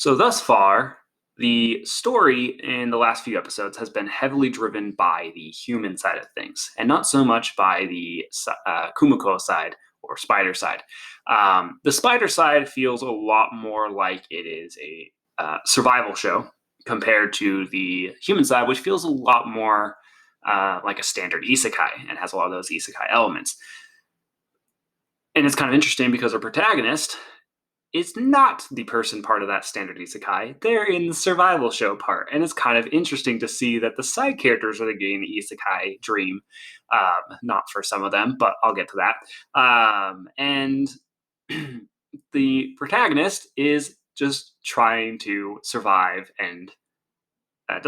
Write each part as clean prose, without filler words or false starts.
So thus far, the story in the last few episodes has been heavily driven by the human side of things, and not so much by the Kumiko side or spider side. The spider side feels a lot more like it is a survival show compared to the human side, which feels a lot more like a standard isekai and has a lot of those isekai elements. And it's kind of interesting because our protagonist is not the person part of that standard isekai. They're in the survival show part. And it's kind of interesting to see that the side characters are getting the isekai dream. Not for some of them, but I'll get to that. And the protagonist is just trying to survive and I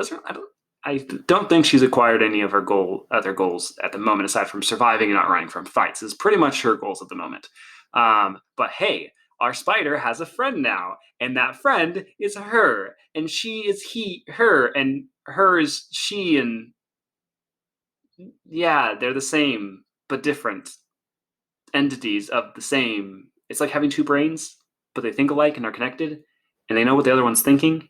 don't think she's acquired any of her other goals at the moment, aside from surviving and not running from fights. Is pretty much her goals at the moment. But hey, our spider has a friend now, and that friend is her, and she is her, and her is she, and yeah, they're the same but different entities of the same. It's like having two brains, but they think alike and are connected, and they know what the other one's thinking.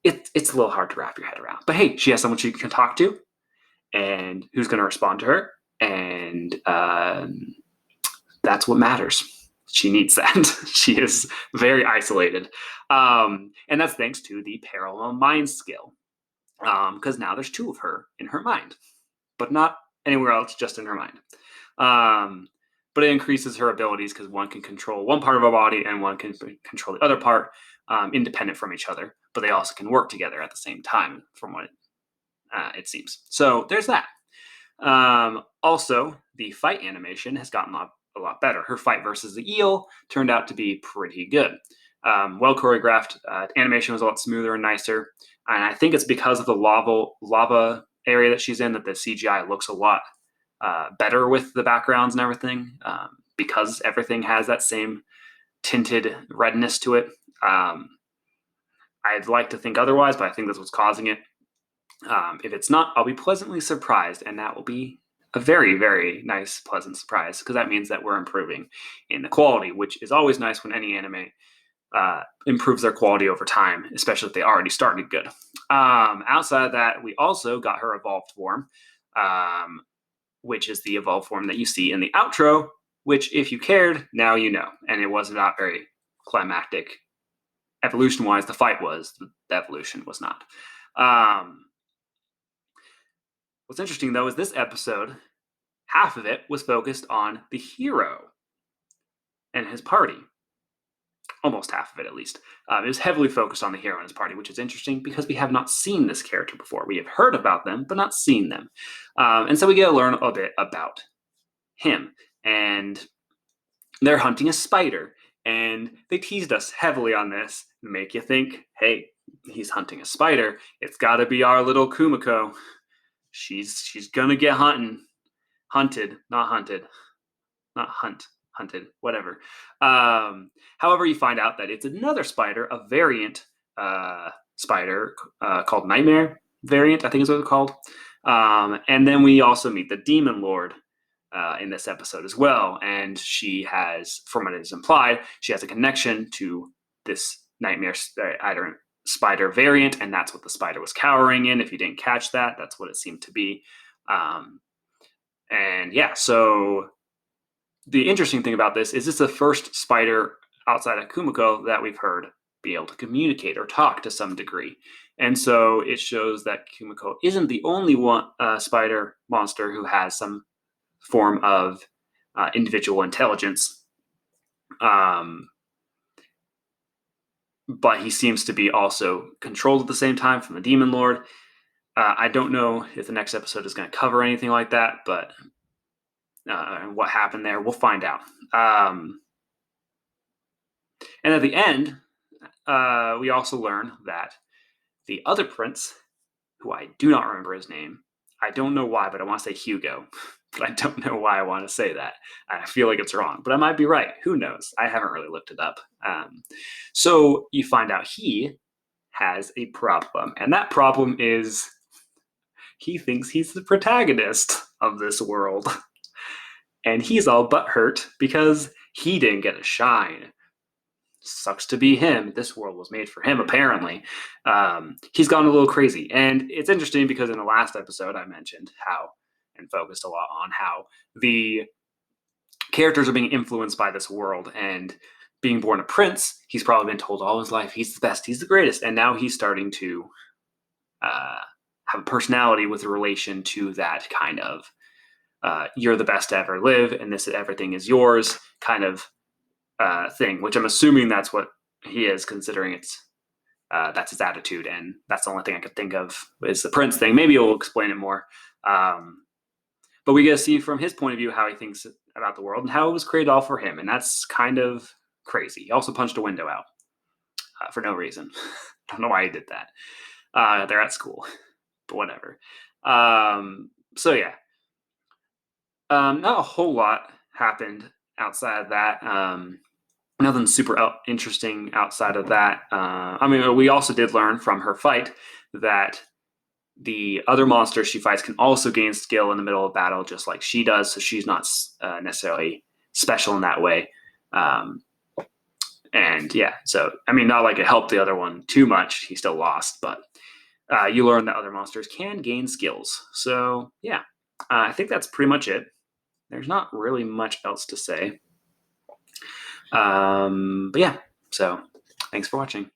It's a little hard to wrap your head around. But hey, she has someone she can talk to, and who's going to respond to her, and that's what matters. She needs that. She is very isolated, and that's thanks to the parallel mind skill, because now there's two of her in her mind, but not anywhere else, just in her mind. But it increases her abilities because one can control one part of her body and one can control the other part, independent from each other, but they also can work together at the same time, from what it seems. So there's that. Also, the fight animation has gotten a lot better. Her fight versus the eel turned out to be pretty good. Well choreographed. Animation was a lot smoother and nicer. And I think it's because of the lava area that she's in that the CGI looks a lot better with the backgrounds and everything, because everything has that same tinted redness to it. I'd like to think otherwise, but I think that's what's causing it. If it's not, I'll be pleasantly surprised, and that will be a very, very nice, pleasant surprise, because that means that we're improving in the quality, which is always nice when any anime improves their quality over time, especially if they already started good. Outside of that, we also got her evolved form, which is the evolved form that you see in the outro, which, if you cared, now you know. And it was not very climactic. Evolution-wise, the fight was. The evolution was not. What's interesting, though, is this episode, half of it was focused on the hero and his party. Almost half of it, at least. It was heavily focused on the hero and his party, which is interesting because we have not seen this character before. We have heard about them, but not seen them. And so we get to learn a bit about him. And they're hunting a spider. And they teased us heavily on this, make you think, hey, he's hunting a spider. It's got to be our little Kumiko. She's gonna get hunted, whatever. However, you find out that it's another spider, a variant spider called Nightmare variant, I think is what it's called. And then we also meet the Demon Lord in this episode as well, and she has, from what is implied, she has a connection to this Nightmare spider variant, and that's what the spider was cowering in. If you didn't catch that, that's what it seemed to be. And yeah, so the interesting thing about this is the first spider outside of Kumiko that we've heard be able to communicate or talk to some degree. And so it shows that Kumiko isn't the only one spider monster who has some form of individual intelligence. But he seems to be also controlled at the same time from the Demon Lord. I don't know if the next episode is going to cover anything like that, but what happened there, we'll find out. And at the end, we also learn that the other prince, who I do not remember his name, I don't know why, but I want to say Hugo, but I don't know why I want to say that. I feel like it's wrong, but I might be right. Who knows? I haven't really looked it up. So you find out he has a problem, and that problem is he thinks he's the protagonist of this world. And he's all butthurt because he didn't get a shine. sucks to be him. This world was made for him, apparently. He's gone a little crazy. And it's interesting because in the last episode, I mentioned how and focused a lot on how the characters are being influenced by this world. And being born a prince, he's probably been told all his life he's the best, he's the greatest. And now he's starting to have a personality with relation to that kind of you're the best to ever live and this everything is yours kind of thing, which I'm assuming that's what he is, considering that's his attitude, and that's the only thing I could think of is the prince thing. Maybe he'll explain it more, but we get to see from his point of view how he thinks about the world and how it was created all for him, and that's kind of crazy. He also punched a window out for no reason. Don't know why he did that. They're at school, but whatever. So yeah, not a whole lot happened outside of that. Nothing super interesting outside of that. I mean, we also did learn from her fight that the other monsters she fights can also gain skill in the middle of battle, just like she does. So she's not necessarily special in that way. And yeah, so I mean, not like it helped the other one too much. He still lost, but you learn that other monsters can gain skills. So yeah, I think that's pretty much it. There's not really much else to say. But yeah, so thanks for watching.